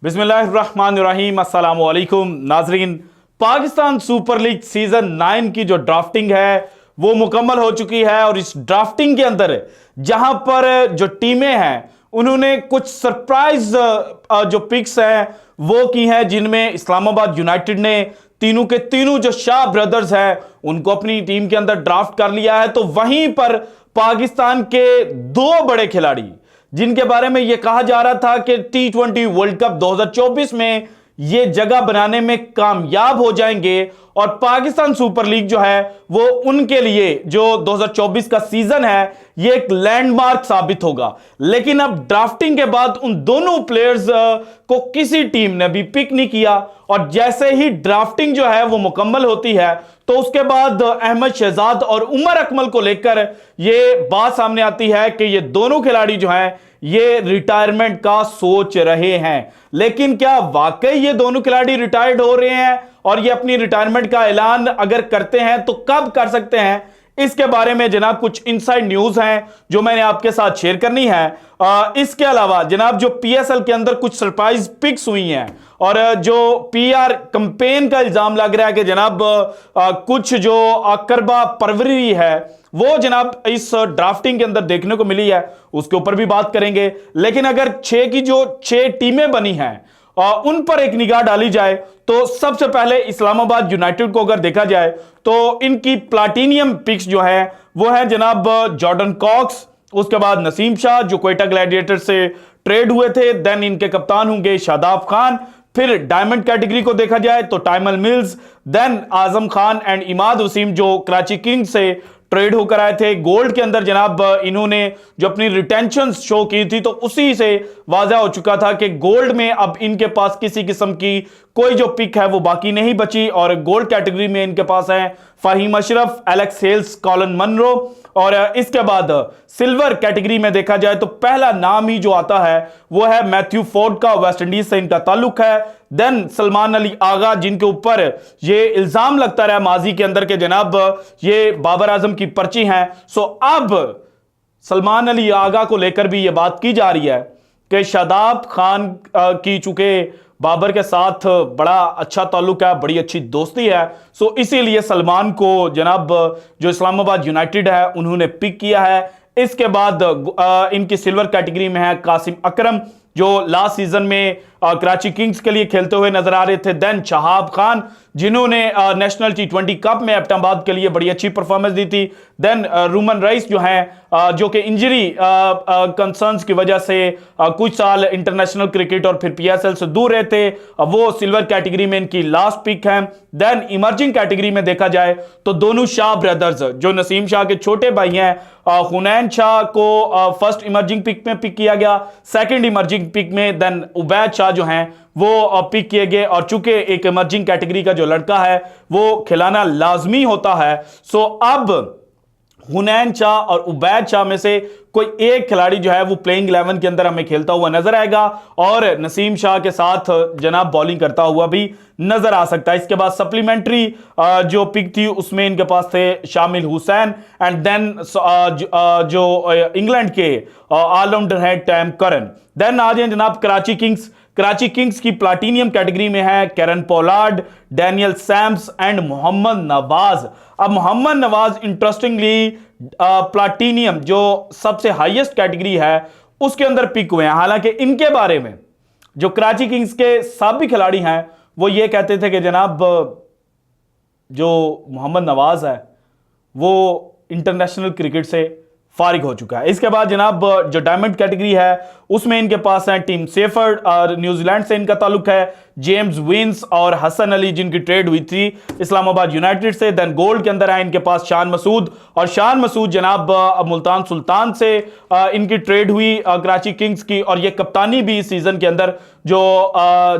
बिस्मिल्लाहिर्रहमानिर्रहीम, अस्सलाम वालेकुम नाजरीन। पाकिस्तान सुपर लीग सीजन 9 की जो ड्राफ्टिंग है वो मुकम्मल हो चुकी है और इस ड्राफ्टिंग के अंदर जहां पर जो टीमें हैं उन्होंने कुछ सरप्राइज जो पिक्स हैं वो की हैं, जिनमें इस्लामाबाद यूनाइटेड ने तीनों के तीनों जो शाह ब्रदर्स हैं उनको अपनी टीम के अंदर ड्राफ्ट कर लिया है। तो वहीं पर पाकिस्तान के दो बड़े खिलाड़ी जिनके बारे में यह कहा जा रहा था कि T20 वर्ल्ड कप 2024 में ये जगह बनाने में कामयाब हो जाएंगे और पाकिस्तान सुपर लीग जो है वो उनके लिए जो 2024 का सीजन है ये एक लैंडमार्क साबित होगा। लेकिन अब ड्राफ्टिंग के बाद उन दोनों प्लेयर्स को किसी टीम ने भी पिक नहीं किया और जैसे ही ड्राफ्टिंग जो है वो मुकम्मल होती है तो उसके बाद अहमद शहजाद और उमर अकमल को लेकर यह बात सामने आती है कि ये दोनों खिलाड़ी जो हैं ये रिटायरमेंट का सोच रहे हैं। लेकिन क्या वाकई ये दोनों खिलाड़ी रिटायर्ड हो रहे हैं और ये अपनी रिटायरमेंट का ऐलान अगर करते हैं तो कब कर सकते हैं, इसके बारे में जनाब कुछ इनसाइड न्यूज हैं जो मैंने आपके साथ शेयर करनी है। इसके अलावा जनाब जो पीएसएल के अंदर कुछ सरप्राइज पिक्स हुई हैं और जो पीआर कैंपेन का इल्जाम लग रहा है कि जनाब कुछ जो करबा परवरी है वो जनाब इस ड्राफ्टिंग के अंदर देखने को मिली है, उसके ऊपर भी बात करेंगे। लेकिन अगर 6 की जो 6 टीमें बनी हैं उन पर एक निगाह डाली जाए तो सबसे पहले इस्लामाबाद यूनाइटेड को अगर देखा जाए तो इनकी प्लाटिनियम पिक्स जो है वो है जनाब जॉर्डन कॉक्स, उसके बाद नसीम शाह जो क्वेटा ग्लैडिएटर से ट्रेड हुए थे, देन इनके कप्तान होंगे शादाब खान। फिर डायमंड कैटेगरी को देखा जाए तो Tymal Mills, then Azam Khan and Imad Wasim जो कराची किंग्स से ट्रेड होकर आए थे। गोल्ड के अंदर जनाब इन्होंने जो अपनी रिटेंशन शो की थी तो उसी से वाज़ा हो चुका था कि गोल्ड में अब इनके पास किसी किस्म की कोई जो पिक है वो बाकी नहीं बची और गोल्ड कैटेगरी में इनके पास है Faheem Ashraf, Alex Hales, Colin Munro. और इसके बाद सिल्वर कैटेगरी में देखा जाए तो पहला नाम ही जो आता है वो है मैथ्यू फोर्ड का, वेस्ट इंडीज से इनका ताल्लुक है। देन सलमान अली आगा जिनके ऊपर ये इल्जाम लगता रहा माजी के अंदर के जनाब ये बाबर आजम की पर्ची हैं। सो अब सलमान अली आगा को लेकर भी ये बात की जा रही है कि शादाब खान की चूंकि बाबर के साथ बड़ा अच्छा ताल्लुक है, बड़ी अच्छी दोस्ती है, सो इसीलिए सलमान को जनाब जो इस्लामाबाद यूनाइटेड है उन्होंने पिक किया है। इसके बाद इनकी सिल्वर कैटेगरी में है कासिम अकरम जो लास्ट सीजन में कराची किंग्स के लिए खेलते हुए नजर आ रहे थे। देन शहाब खान जिन्होंने नेशनल T20 कप में एबटाबाद के लिए बड़ी अच्छी परफॉर्मेंस दी थी। देन रूमन रईस जो हैं जो कि इंजरी कंसर्न्स की वजह से कुछ साल इंटरनेशनल क्रिकेट और फिर पीएसएल से दूर रहे थे, वो सिल्वर कैटेगरी में इनकी लास्ट पिक है। देन इमर्जिंग कैटेगरी में देखा जाए तो दोनों शाह ब्रदर्स जो नसीम शाह के छोटे भाई हैं, हुनैन शाह को फर्स्ट इमर्जिंग पिक में पिक किया गया, सेकंड इमर्जिंग पिक में देन उबैद शाह जो हैं वो पिक किए गए। और चूंकि एक इमर्जिंग कैटेगरी का जो लड़का है वो खिलाना लाजमी होता है, सो अब हुनैन शाह और उबैद शाह में से कोई एक खिलाड़ी जो है वो प्लेइंग 11 के अंदर हमें खेलता हुआ नजर आएगा और नसीम शाह के साथ जनाब बॉलिंग करता हुआ भी नजर आ सकता है। इसके बाद सप्लीमेंट्री जो पिक थी उसमें इनके पास थे शामिल हुसैन एंड देन जो इंग्लैंड के ऑलराउंडर है टैम करन। देन आ जाए जनाब कराची किंग्स। कराची किंग्स की प्लाटिनियम कैटेगरी में है Kieron Pollard, Daniel Sams and Mohammad Nawaz. अब मोहम्मद नवाज इंटरेस्टिंगली प्लाटिनियम जो सबसे हाईएस्ट कैटेगरी है उसके अंदर पिक हुए हैं। हालांकि इनके बारे में जो कराची किंग्स के साबिक खिलाड़ी हैं वो ये कहते थे कि जनाब जो मोहम्मद नवाज है वो इंटरनेशनल क्रिकेट से फारिग हो चुका है। इसके बाद जनाब जो डायमंड कैटेगरी है उसमें इनके पास है टीम सेफर्ड और न्यूजीलैंड से इनका ताल्लुक है, जेम्स विंस और हसन अली जिनकी ट्रेड हुई थी इस्लामाबाद यूनाइटेड से। देन गोल्ड के अंदर है इनके पास शान मसूद और शान मसूद जनाब मुल्तान सुल्तान से इनकी ट्रेड हुई कराची किंग्स की और ये कप्तानी भी इस सीजन के अंदर जो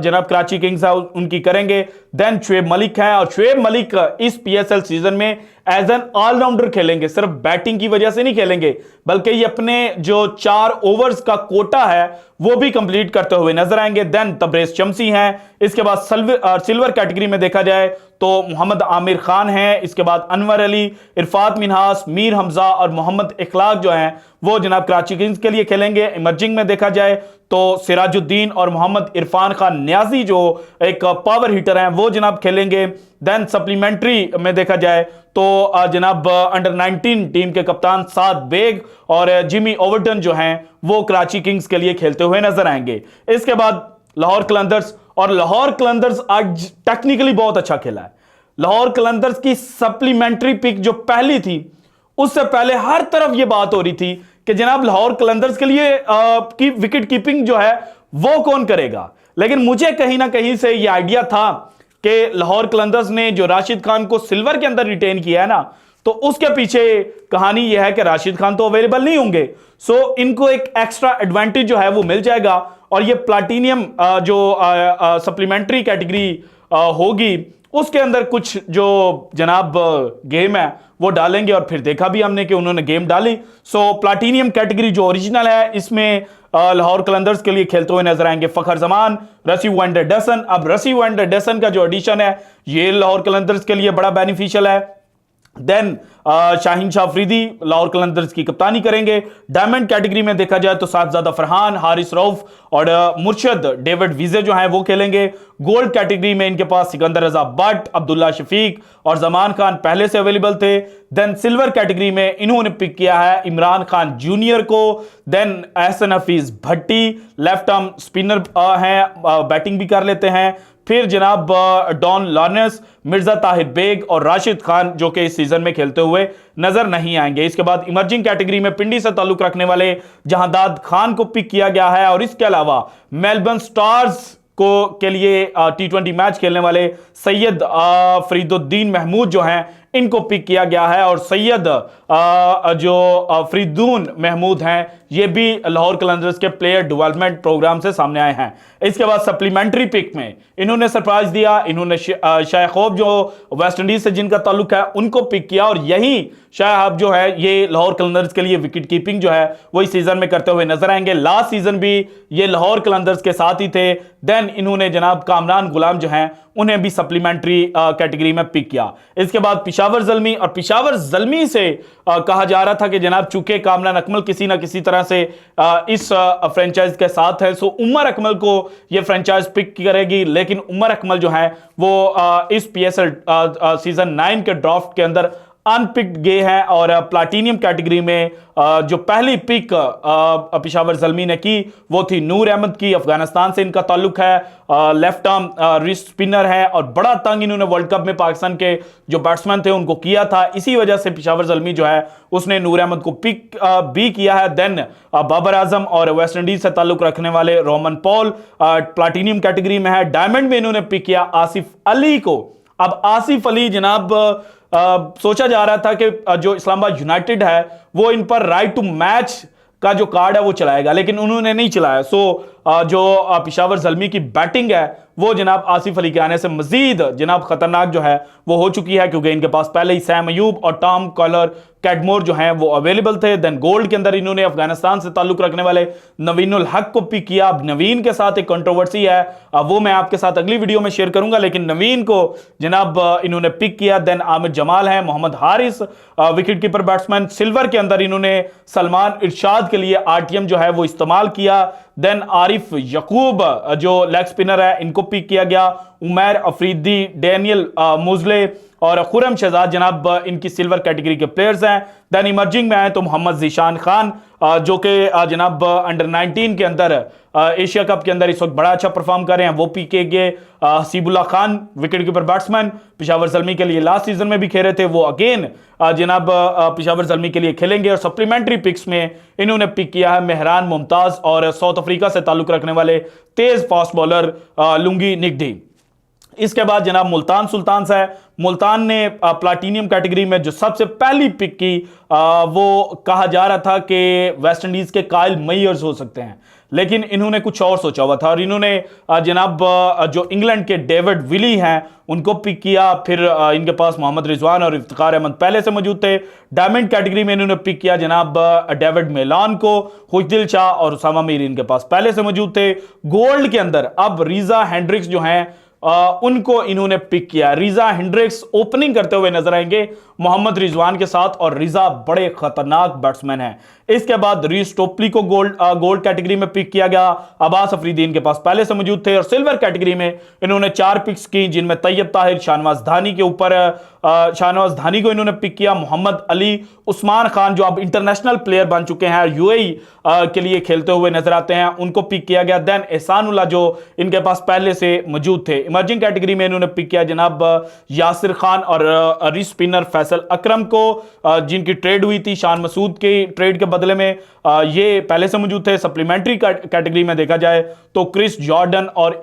जनाब कराची किंग्स है उनकी करेंगे। देन शुएब मलिक हैं और शुएब मलिक इस पीएसएल सीजन में एज एन ऑलराउंडर खेलेंगे, सिर्फ बैटिंग की वजह से नहीं खेलेंगे बल्कि ये अपने जो 4 ओवर्स का कोटा है वो भी कंप्लीट करते हुए नजर आएंगे। देन तबरेज शमसी हैं इसके बाद सिल्वर कैटेगरी में देखा जाए तो मोहम्मद आमिर खान हैं, इसके बाद अनवर अली, इरफात मिन्हास, मीर हमजा और मोहम्मद इखलाक जो हैं वो जनाब कराची किंग्स के लिए खेलेंगे। इमर्जिंग में देखा जाए तो सिराजुद्दीन और मोहम्मद इरफान खान न्याजी जो एक पावर हिटर हैं वो जनाब खेलेंगे। देन सप्लीमेंट्री में देखा जाए तो जनाब अंडर 19 टीम के कप्तान साद बेग और जिमी ओवरटन जो हैं वो कराची किंग्स के लिए खेलते हुए नजर आएंगे। इसके बाद लाहौर कलंदर्स, और लाहौर कलंदर्स आज टेक्निकली बहुत अच्छा खेला है। लाहौर कलंदर्स की सप्लीमेंट्री पिक जो पहली थी उससे पहले हर तरफ यह बात हो रही थी कि जनाब लाहौर कलंदर्स के लिए की विकेट कीपिंग जो है वो कौन करेगा, लेकिन मुझे कहीं ना कहीं से यह आइडिया था कि लाहौर कलंदर्स ने जो राशिद खान को सिल्वर के अंदर रिटेन किया है ना, तो उसके पीछे कहानी यह है कि राशिद खान तो अवेलेबल नहीं होंगे, सो इनको एक एक्स्ट्रा एडवांटेज जो है वो मिल जाएगा और ये प्लाटीनियम जो सप्लीमेंट्री कैटेगरी होगी उसके अंदर कुछ जो जनाब गेम है वो डालेंगे और फिर देखा भी हमने कि उन्होंने गेम डाली। सो प्लाटीनियम कैटेगरी जो ओरिजिनल है इसमें लाहौर कलंदर्स के लिए खेलते हुए नजर आएंगे फखर जमान, रसी वेंडर डेसन। अब रसी वेंडर डेसन का जो एडिशन है ये लाहौर कलंदर्स के लिए बड़ा बेनिफिशियल है। देन शाहीन शाह अफरीदी लाहौर कलंदर्स की कप्तानी करेंगे। डायमंड कैटेगरी में देखा जाए तो साहबजादा फरहान, हारिस रऊफ और मुर्शद डेविड विजे जो हैं वो खेलेंगे। गोल्ड कैटेगरी में इनके पास सिकंदर रजा भट्ट, अब्दुल्ला शफीक और जमान खान पहले से अवेलेबल थे। देन सिल्वर कैटेगरी में इन्होंने पिक किया है इमरान खान जूनियर को। देन एहसन हफीज भट्टी लेफ्ट आर्म स्पिनर हैं, बैटिंग भी कर लेते हैं। फिर जनाब डॉन लॉर्नेस, मिर्जा ताहिर बेग और राशिद खान जो कि इस सीजन में खेलते हुए नजर नहीं आएंगे। इसके बाद इमर्जिंग कैटेगरी में पिंडी से ताल्लुक रखने वाले जहांदाद खान को पिक किया गया है और इसके अलावा मेलबर्न स्टार्स को के लिए T20 मैच खेलने वाले सैयद फरीदुद्दीन महमूद जो हैं इनको पिक किया गया है और सैयद जो फरीदून महमूद हैं ये भी लाहौर कलंदर्स के प्लेयर डेवलपमेंट प्रोग्राम से सामने आए हैं। इसके बाद सप्लीमेंट्री पिक में इन्होंने सरप्राइज दिया, इन्होंने शायखोब जो वेस्ट इंडीज से जिनका ताल्लुक है उनको पिक किया और यही शायब जो है ये लाहौर कलंदर्स के लिए विकेट कीपिंग जो है वो इस सीजन में करते हुए नजर आएंगे। लास्ट सीजन भी ये लाहौर कलंदर्स के साथ ही थे। देन इन्होंने जनाब कामरान गुलाम जो हैं उन्हें भी सप्लीमेंट्री कैटेगरी में पिक किया। इसके बाद पिशावर जल्मी, और पिशावर जल्मी से कहा जा रहा था कि जनाब चूंकि कामरान अकमल किसी ना किसी तरह से इस फ्रेंचाइज के साथ है सो उमर अकमल को यह फ्रेंचाइज पिक करेगी, लेकिन उमर अकमल जो है वो इस PSL सीजन 9 के ड्राफ्ट के अंदर अनपिक्ड गए हैं और प्लाटीनियम कैटेगरी में जो पहली पिक पिशावर जल्मी ने की वो थी नूर अहमद की, अफगानिस्तान से इनका ताल्लुक है, लेफ्ट आर्म रिस्ट स्पिनर है और बड़ा तंग इन्होंने वर्ल्ड कप में पाकिस्तान के जो बैट्समैन थे उनको किया था। इसी वजह से पिशावर जल्मी जो है उसने नूर अहमद को पिक भी किया है। देन बाबर आजम और वेस्ट इंडीज से ताल्लुक रखने वाले रोमन पॉल प्लाटीनियम कैटेगरी में है। डायमंड में इन्होंने पिक किया आसिफ अली को। अब आसिफ अली जनाब सोचा जा रहा था कि जो इस्लामाबाद यूनाइटेड है वो इन पर राइट टू मैच का जो कार्ड है वो चलाएगा, लेकिन उन्होंने नहीं चलाया। सो जो पिशावर जल्मी की बैटिंग है वो जनाब आसिफ अली के आने से मजीद जनाब खतरनाक जो है वो हो चुकी है, क्योंकि इनके पास पहले ही सैम अयूब और टॉम कॉलर कैडमोर जो हैं वो अवेलेबल थे। देन गोल्ड के अंदर इन्होंने अफगानिस्तान से ताल्लुक रखने वाले नवीनुल हक को पिक किया। अब नवीन के साथ एक कंट्रोवर्सी है, वो मैं आपके साथ अगली वीडियो में शेयर करूंगा, लेकिन नवीन को जनाब इन्होंने पिक किया। देन आमिर जमाल है, Mohammad Haris wicket keeper batsman. Silver के अंदर इन्होंने सलमान इरशाद के लिए RTM जो है वो इस्तेमाल किया। देन आरिफ यकूब जो लेग स्पिनर है इनको पिक किया गया। उमैर अफरीदी, डैनियल मुजले और खुरम शहजाद जनाब इनकी सिल्वर कैटेगरी के प्लेयर्स हैं। देन इमर्जिंग में आए तो मोहम्मद जीशान खान जो कि जनाब अंडर 19 के अंदर एशिया कप के अंदर इस वक्त बड़ा अच्छा परफॉर्म कर रहे हैं वो पी के गए। Hasibullah Khan wicket keeper batsman Peshawar Zalmi के लिए लास्ट सीजन में भी खेले थे, वो अगेन जनाब पिशावर जल्मी के लिए खेलेंगे। और सप्लीमेंट्री पिक्स में इन्होंने पिक किया है मेहरान मुमताज और साउथ अफ्रीका से ताल्लुक रखने वाले तेज फास्ट बॉलर लुंगी निगडी। इसके बाद जनाब मुल्तान सुल्तान है। मुल्तान ने प्लाटीनियम कैटेगरी में जो सबसे पहली पिक की वो कहा जा रहा था कि वेस्ट इंडीज के काइल मेयर्स हो सकते हैं, लेकिन इन्होंने कुछ और सोचा हुआ था और इन्होंने जनाब जो इंग्लैंड के डेविड विली हैं उनको पिक किया। फिर इनके पास मोहम्मद रिजवान और इफ्तिखार अहमद पहले से मौजूद थे। डायमंड कैटेगरी में इन्होंने पिक किया जनाब डेविड मेलान को। खुशदिल शाह और उसामा मीर इनके पास पहले से मौजूद थे। गोल्ड के अंदर अब रीजा हेंड्रिक्स जो हैं उनको इन्होंने पिक किया। रीजा हेंड्रिक्स ओपनिंग करते हुए नजर आएंगे मोहम्मद रिजवान के साथ और रीजा बड़े खतरनाक बैट्समैन हैं। इसके बाद रीस टोपली को गोल्ड कैटेगरी में पिक किया गया। अब्बास अफरीदी इनके पास पहले से मौजूद थे और सिल्वर कैटेगरी में इन्होंने 4 पिक्स की जिनमें तैयब ताहिर, शाहनवाज धानी के ऊपर शाहनवाज धानी को इन्होंने पिक किया। मोहम्मद अली, उस्मान खान जो अब इंटरनेशनल प्लेयर बन चुके हैं, यूएई के लिए खेलते हुए नजर आते हैं, उनको पिक किया गया। देन एहसानुल्लाह जो इनके पास पहले से मौजूद थे। इमर्जिंग कैटेगरी में इन्होंने पिक किया जनाब यासिर खान और री स्पिनर फैसल अकरम को, जिनकी ट्रेड हुई थी शान मसूद के ट्रेड के बदले में, ये पहले से मौजूद थे। सप्लीमेंट्री कैटेगरी में देखा जाए तो क्रिस जॉर्डन और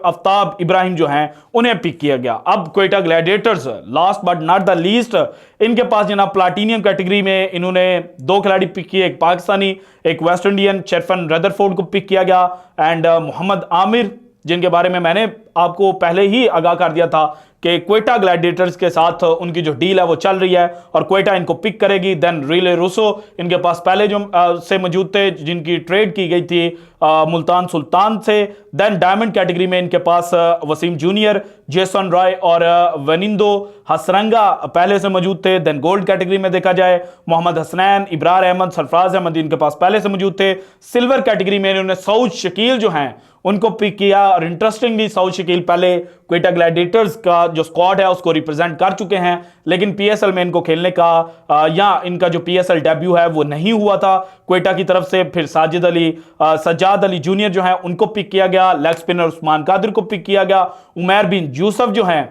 आफ्ताब इब्राहिम जो हैं उन्हें पिक किया गया। अब Quetta Gladiators last but not the least, इनके पास जनाब प्लाटिनियम कैटेगरी में इन्होंने 2 खिलाड़ी पिक किए, एक पाकिस्तानी एक वेस्ट इंडियन। शेरफन रदरफोर्ड को पिक किया गया एंड मोहम्मद आमिर, जिनके बारे में मैंने आपको पहले ही आगाह कर दिया था कि क्वेटा ग्लैडिएटर्स के साथ उनकी जो डील है वो चल रही है और क्वेटा इनको पिक करेगी। देन रिले रूसो इनके पास पहले जो से मौजूद थे, जिनकी ट्रेड की गई थी मुल्तान सुल्तान से। देन डायमंड कैटेगरी में इनके पास वसीम जूनियर, जेसन रॉय और वनिंदो हसरंगा पहले से मौजूद थे। देन गोल्ड कैटेगरी में देखा जाए मोहम्मद हसनैन, इब्रार अहमद, सरफराज अहमद इनके पास पहले से मौजूद थे। सिल्वर कैटेगरी में इन्होंने सऊद शकील जो हैं उनको पिक किया और इंटरेस्टिंगली सऊद शकील पहले क्वेटा ग्लैडिएटर्स का जो स्क्वाड है उसको रिप्रेजेंट कर चुके हैं, लेकिन पीएसएल में इनको खेलने का या इनका जो पीएसएल डेब्यू है वो नहीं हुआ था क्वेटा की तरफ से। फिर सज्जाद अली जूनियर जो है उनको पिक किया गया। लेग स्पिनर उस्मान कादिर को पिक किया गया। उमैर बिन यूसुफ जो हैं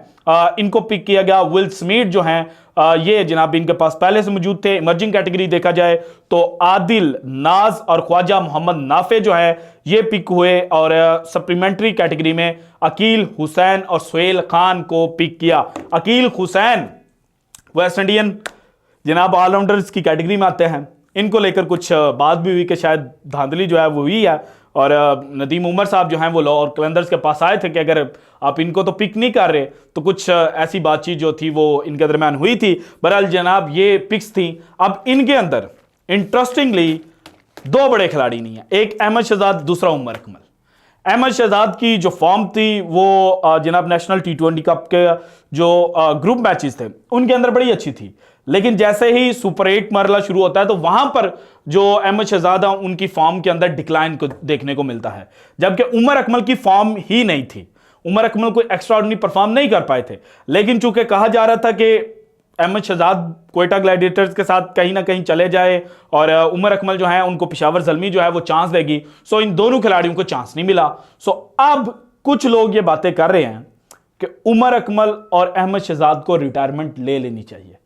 इनको पिक किया गया। विल स्मिथ जो हैं ये जनाब इनके पास पहले से मौजूद थे। इमर्जिंग कैटेगरी देखा जाए तो आदिल, नाज और ख्वाजा मोहम्मद नाफे जो है ये पिक हुए और सप्लीमेंट्री कैटेगरी में अकील हुसैन और सुहेल खान को पिक किया। अकील हुसैन वेस्ट इंडियन जनाब ऑलराउंडर्स की कैटेगरी में आते हैं। इनको लेकर कुछ बात भी हुई कि शायद धांधली जो है वो हुई है और नदीम उमर साहब जो हैं वो लाहौर कलंदर्स के पास आए थे कि अगर आप इनको तो पिक नहीं कर रहे तो कुछ ऐसी बातचीत जो थी वो इनके दरमियान हुई थी। बहरहाल जनाब ये पिक्स थी। अब इनके अंदर इंटरेस्टिंगली 2 बड़े खिलाड़ी नहीं है, एक अहमद शहजाद, दूसरा उमर अकमल। अहमद शहजाद की जो फॉर्म थी वो जनाब नेशनल T20 कप के जो ग्रुप मैचेस थे उनके अंदर बड़ी अच्छी थी, लेकिन जैसे ही सुपर 8 मरला शुरू होता है तो वहां पर जो अहमद शहजाद उनकी फॉर्म के अंदर डिक्लाइन को देखने को मिलता है, जबकि उमर अकमल की फॉर्म ही नहीं थी। उमर अकमल कोई एक्स्ट्राऑर्डिनरी परफॉर्म नहीं कर पाए थे, लेकिन चूंकि कहा जा रहा था कि अहमद शहजाद क्वेटा ग्लैडिएटर्स के साथ कहीं ना कहीं चले जाए और उमर अकमल जो है उनको पिशावर ज़ल्मी जो है वो चांस देगी, सो इन दोनों खिलाड़ियों को चांस नहीं मिला। सो अब कुछ लोग ये बातें कर रहे हैं कि उमर अकमल और अहमद शहजाद को रिटायरमेंट ले लेनी चाहिए,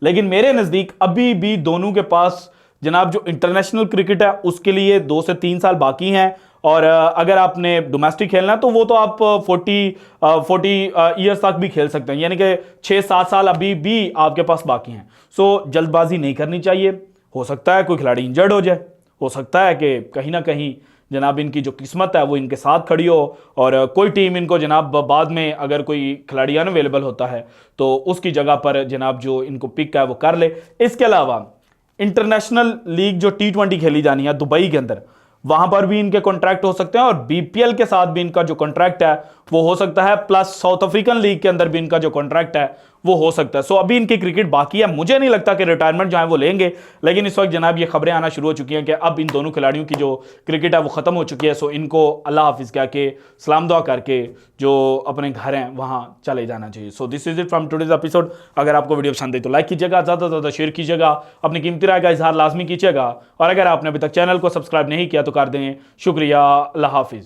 लेकिन मेरे नज़दीक अभी भी दोनों के पास जनाब जो इंटरनेशनल क्रिकेट है उसके लिए 2 से 3 साल बाकी हैं और अगर आपने डोमेस्टिक खेलना है तो वो तो आप 40 ईयर्स तक भी खेल सकते हैं, यानी कि 6-7 साल अभी भी आपके पास बाकी हैं। सो जल्दबाजी नहीं करनी चाहिए। हो सकता है कोई खिलाड़ी इंजर्ड हो जाए, हो सकता है कि कहीं ना कहीं जनाब इनकी जो किस्मत है वो इनके साथ खड़ी हो और कोई टीम इनको जनाब बाद में अगर कोई खिलाड़ी अनअवेलेबल होता है तो उसकी जगह पर जनाब जो इनको पिक है वो कर ले। इसके अलावा इंटरनेशनल लीग जो T20 खेली जानी है दुबई के अंदर, वहां पर भी इनके कॉन्ट्रैक्ट हो सकते हैं और बीपीएल के साथ भी इनका जो कॉन्ट्रैक्ट है वो हो सकता है, प्लस साउथ अफ्रीकन लीग के अंदर भी इनका जो कॉन्ट्रैक्ट है वो हो सकता है। सो अभी इनकी क्रिकेट बाकी है, मुझे नहीं लगता कि रिटायरमेंट जो है वो लेंगे, लेकिन इस वक्त जनाब ये खबरें आना शुरू हो चुकी हैं कि अब इन दोनों खिलाड़ियों की जो क्रिकेट है वो खत्म हो चुकी है। सो इनको अल्लाह हाफिज कह के सलाम दुआ करके जो अपने घर हैं वहां चले जाना चाहिए। So this is it from today's episode. अगर आपको वीडियो पसंद है तो लाइक कीजिएगा, ज़्यादा से ज़्यादा शेयर कीजिएगा, अपनी कीमती राय का इजहार लाजमी कीजिएगा और अगर आपने अभी तक चैनल को सब्सक्राइब नहीं किया तो कर दें। शुक्रिया, अल्लाह हाफिज।